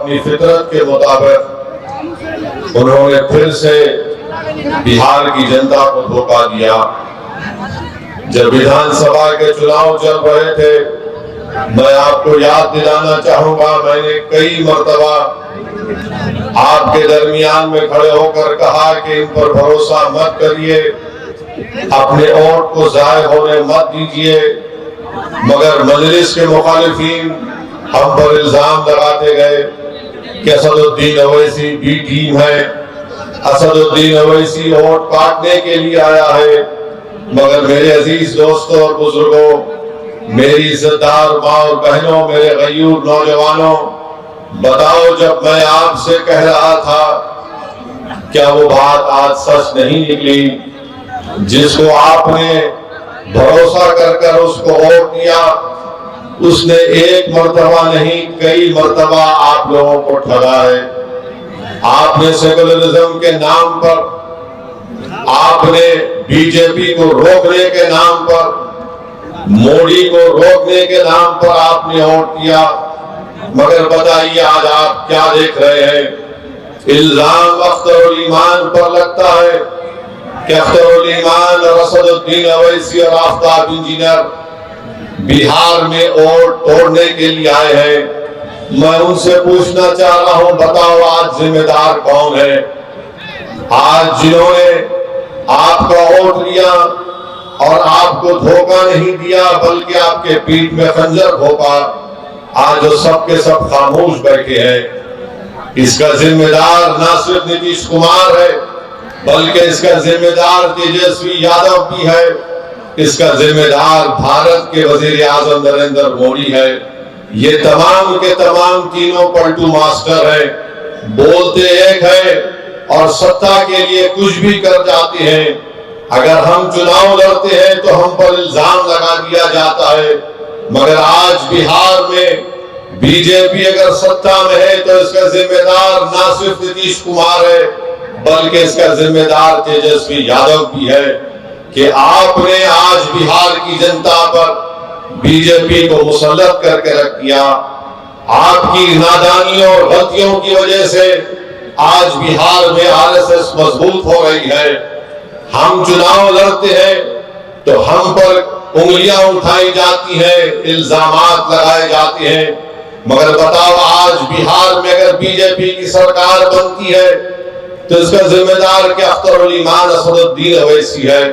अपनी फितरत के मुताबिक उन्होंने फिर से बिहार की जनता को धोखा दिया। जब विधानसभा के चुनाव चल रहे थे, मैं आपको याद दिलाना चाहूंगा, मैंने कई मर्तबा आपके दरमियान में खड़े होकर कहा कि इन पर भरोसा मत करिए, अपने वोट को जाय होने मत दीजिए। मगर मजलिस के मुखालिफिन हम पर इल्जाम लगाते गए कि असदुद्दीन अवैसी बी टीम है, असदुद्दीन अवैसी वोट काटने के लिए आया है। मगर मेरे अजीज दोस्तों और बुजुर्गों, मेरी इज्जतदार माँ और बहनों, मेरे गयूर नौजवानों, बताओ, जब मैं आपसे कह रहा था, क्या वो बात आज सच नहीं निकली? जिसको आपने भरोसा कर उसको वोट दिया, उसने एक मर्तबा नहीं कई मर्तबा आप लोगों को ठगा है। आपने सेकुलरिज्म के नाम पर, आपने बीजेपी को रोकने के नाम पर, मोदी को रोकने के नाम पर आपने वोट दिया। मगर बताइए आज आप क्या देख रहे हैं? इल्जाम अख्तरुल ईमान पर लगता है कि अख्तरुल ईमान और असदुद्दीन अवैसी और आफ्ताब इंजीनियर बिहार में वोट तोड़ने के लिए आए हैं। मैं उनसे पूछना चाह रहा हूं, बताओ आज जिम्मेदार कौन है? आज जिन्होंने आपका वोट लिया और आपको धोखा नहीं दिया बल्कि आपके पीठ में खंजर घोंपा, आज वो सब के सब खामोश बैठे हैं। इसका जिम्मेदार न सिर्फ नीतीश कुमार है, बल्कि इसका जिम्मेदार तेजस्वी यादव भी है। इसका जिम्मेदार भारत के वजीर आजम नरेंद्र मोदी है। ये तमाम के तमाम तीनों पलटू मास्टर है, बोलते एक है और सत्ता के लिए कुछ भी कर जाते हैं। अगर हम चुनाव लड़ते हैं तो हम पर इल्जाम लगा दिया जाता है। मगर आज बिहार में बीजेपी अगर सत्ता में है तो इसका जिम्मेदार ना सिर्फ नीतीश कुमार है, बल्कि इसका जिम्मेदार तेजस्वी यादव भी है कि आपने आज बिहार की जनता पर बीजेपी को मुसल्लत करके रख दिया। आपकी नादानियों और गलतियों की वजह से आज बिहार में आरएसएस मजबूत हो रही है। हम चुनाव लड़ते हैं तो हम पर उंगलियां उठाई जाती हैं, इल्जामात लगाए जाते हैं। मगर बताओ आज बिहार में अगर बीजेपी की सरकार बनती है तो इसका जिम्मेदार क्या अख्तरुल ईमान असदुद्दीन अवैसी है।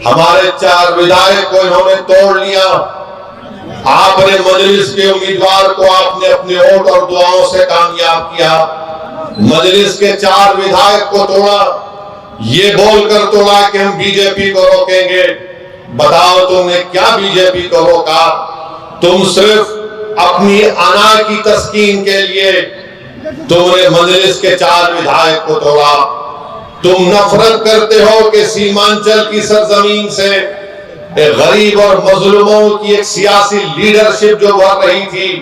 हमारे 4 विधायक को इन्होंने तोड़ लिया। आपने मजलिस के उम्मीदवार को आपने अपने वोट और दुआओं से कामयाब किया। मजलिस के 4 विधायक को तोड़ा, ये बोलकर तोड़ा कि हम बीजेपी को रोकेंगे। बताओ तुमने क्या बीजेपी को रोका? तुम सिर्फ अपनी अना की तस्कीन के लिए तुमने मजलिस के 4 विधायक को तोड़ा। तुम नफरत करते हो कि सीमांचल की सरजमीन से गरीब और मजलूमों की एक सियासी लीडरशिप जो बढ़ रही थी,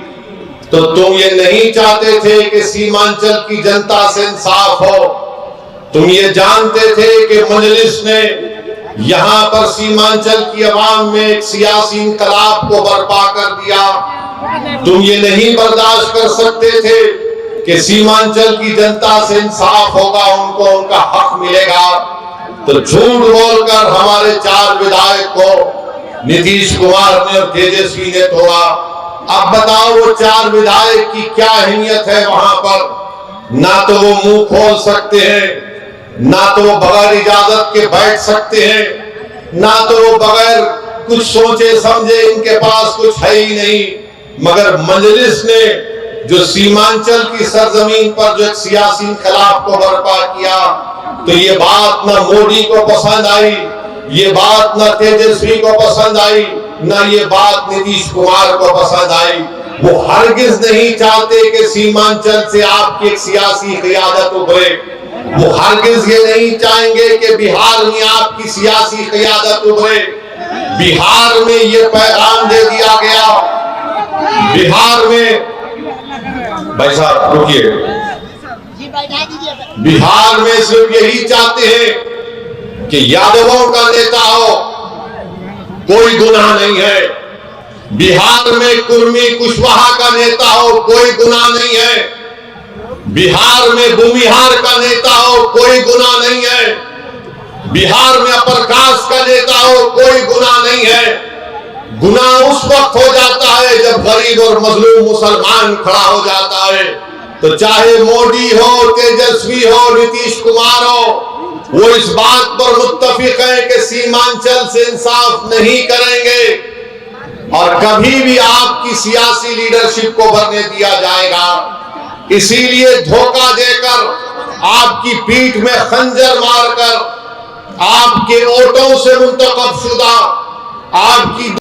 तो तुम ये नहीं चाहते थे कि सीमांचल की जनता से इंसाफ हो। तुम ये जानते थे कि मजलिस ने यहां पर सीमांचल की आवाम में एक सियासी इंकलाब को बर्पा कर दिया। तुम ये नहीं बर्दाश्त कर सकते थे कि सीमांचल की जनता से इंसाफ होगा, उनको उनका हक मिलेगा। तो झूठ बोलकर हमारे 4 विधायक को नीतीश कुमार ने और तेजस्वी ने तोड़ा। अब बताओ वो 4 विधायक की क्या अहमियत है वहां पर? ना तो वो मुंह खोल सकते हैं, ना तो वो बगैर इजाजत के बैठ सकते हैं, ना तो वो बगैर कुछ सोचे समझे, इनके पास कुछ है ही नहीं। मगर मजलिस ने जो सीमांचल की सरजमीन पर जो एक सियासी इंकलाब को बर्पा किया, तो ये बात ना मोदी को पसंद आई, ये बात ना तेजस्वी को पसंद आई, ना ये बात नीतीश कुमार को पसंद आई। वो हरगिज नहीं चाहते कि सीमांचल से आपकी एक सियासी क़ियादत उभरे। वो हरगिज ये नहीं चाहेंगे कि बिहार में आपकी सियासी क़ियादत उभरे। बिहार में ये पैगाम दे दिया गया, बिहार में, भाई साहब रुकिए, बिहार में सिर्फ यही चाहते हैं कि यादवों का नेता हो, कोई गुनाह नहीं है। बिहार में कुर्मी कुशवाहा का नेता हो, कोई गुनाह नहीं है। बिहार में भूमिहार का नेता हो कोई गुनाह नहीं है, बिहार में प्रकाश का नेता हो कोई गुनाह नहीं है। गुनाह उस वक्त हो जाता है जब गरीब और मजलूम मुसलमान खड़ा हो जाता है। तो चाहे मोदी हो, तेजस्वी हो, नीतीश कुमार हो, वो इस बात पर मुत्तफिक है कि सीमांचल से इंसाफ नहीं करेंगे और कभी भी आपकी सियासी लीडरशिप को भरने दिया जाएगा। इसीलिए धोखा देकर, आपकी पीठ में खंजर मारकर, आपके वोटों से मुंतखब शुदा आपकी